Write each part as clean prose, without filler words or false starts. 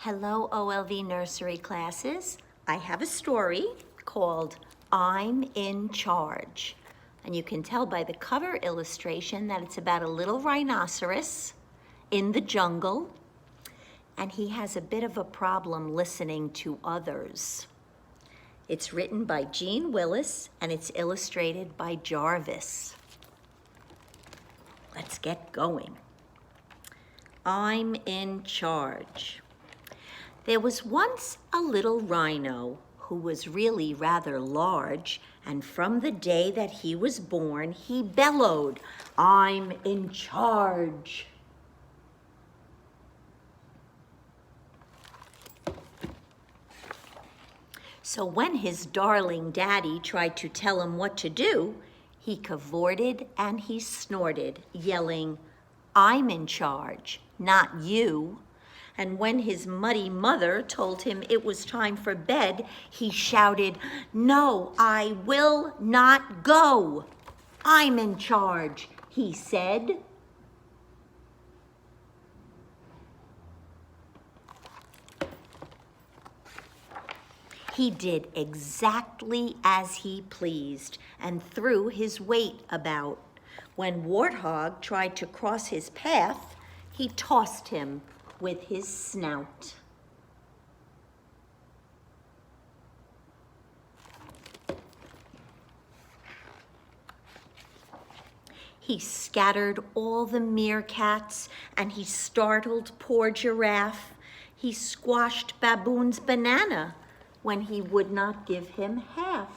Hello, OLV Nursery classes. I have a story called I'm in Charge. And you can tell by the cover illustration that it's about a little rhinoceros in the jungle, and he has a bit of a problem listening to others. It's written by Jean Willis, and it's illustrated by Jarvis. Let's get going. I'm in charge. There was once a little rhino who was really rather large, and from the day that he was born, he bellowed, "I'm in charge." So when his darling daddy tried to tell him what to do, he cavorted and he snorted, yelling, "I'm in charge, not you." And when his muddy mother told him it was time for bed, he shouted, "No, I will not go. I'm in charge," he said. He did exactly as he pleased and threw his weight about. When Warthog tried to cross his path, he tossed him with his snout. He scattered all the meerkats and he startled poor Giraffe. He squashed Baboon's banana when he would not give him half.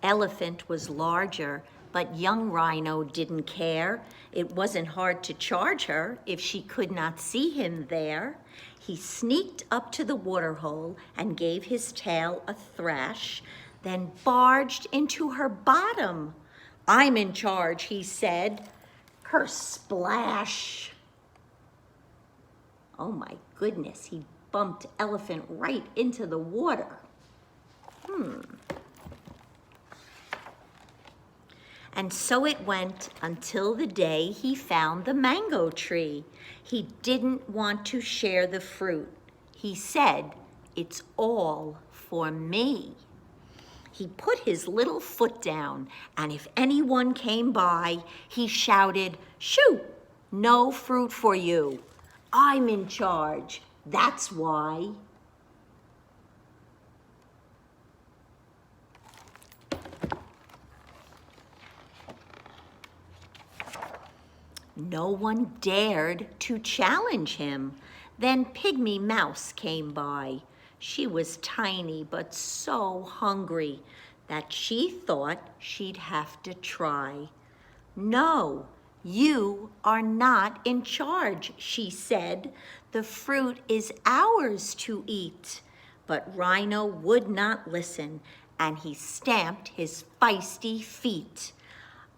Elephant was larger, but young Rhino didn't care. It wasn't hard to charge her if she could not see him there. He sneaked up to the waterhole and gave his tail a thrash, then barged into her bottom. "I'm in charge," he said. Kersplash! Oh my goodness, he bumped Elephant right into the water. And so it went until the day he found the mango tree. He didn't want to share the fruit. He said, "It's all for me." He put his little foot down, and if anyone came by, he shouted, "Shoo! No fruit for you. I'm in charge, that's why." No one dared to challenge him. Then Pygmy Mouse came by. She was tiny but so hungry that she thought she'd have to try. "No, you are not in charge," she said. "The fruit is ours to eat." But Rhino would not listen, and he stamped his feisty feet.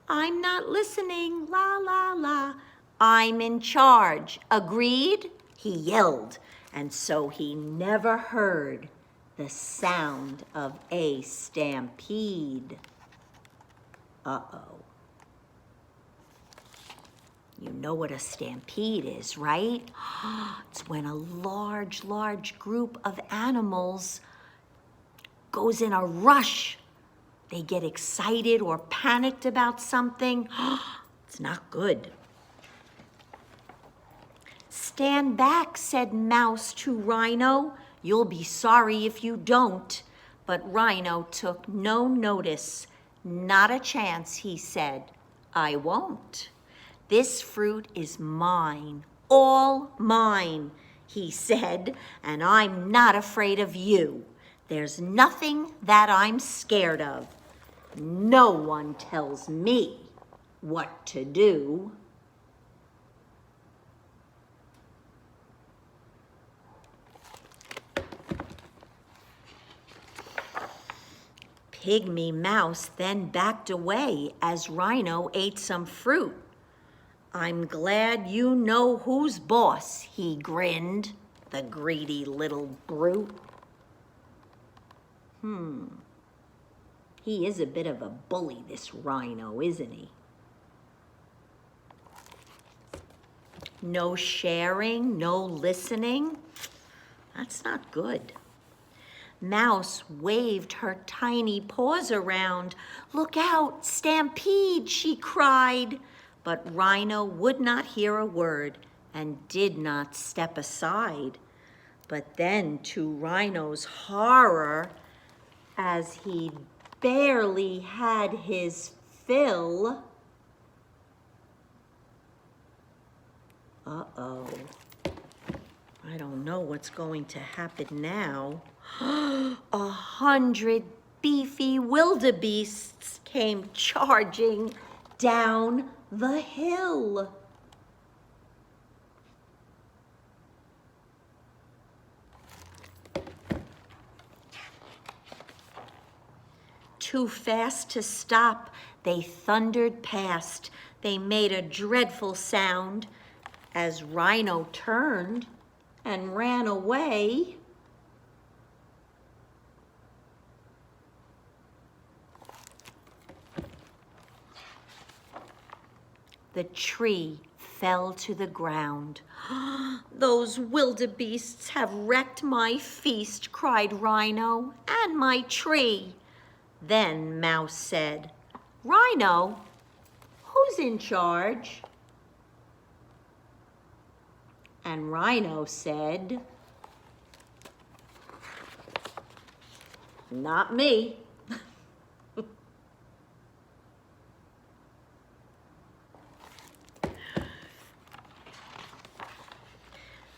"I'm not listening, la la la. I'm in charge, agreed?" he yelled, and so he never heard the sound of a stampede. Uh-oh. You know what a stampede is, right? It's when a large group of animals goes in a rush. They get excited or panicked about something. It's not good. "Stand back," said Mouse to Rhino. "You'll be sorry if you don't." But Rhino took no notice. "Not a chance," he said. "I won't. This fruit is mine, all mine," he said, "and I'm not afraid of you. There's nothing that I'm scared of. No one tells me what to do." Pygmy Mouse then backed away as Rhino ate some fruit. "I'm glad you know who's boss," he grinned, "the greedy little brute." He is a bit of a bully, this rhino, isn't he? No sharing, no listening. That's not good. Mouse waved her tiny paws around. "Look out, Stampede," she cried. But Rhino would not hear a word and did not step aside. But then, to Rhino's horror, as he barely had his fill, uh-oh, I don't know what's going to happen now. 100 beefy wildebeests came charging down the hill. Too fast to stop, they thundered past. They made a dreadful sound as Rhino turned and ran away. The tree fell to the ground. "Those wildebeests have wrecked my feast," cried Rhino, "and my tree." Then Mouse said, "Rhino, who's in charge?" And Rhino said, "Not me."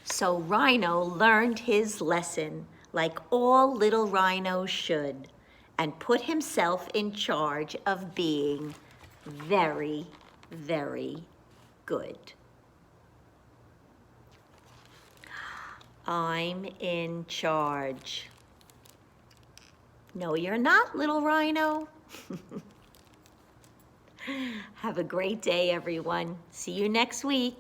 So Rhino learned his lesson, like all little rhinos should, and put himself in charge of being very, very good. I'm in charge. No, you're not, little rhino. Have a great day, everyone. See you next week.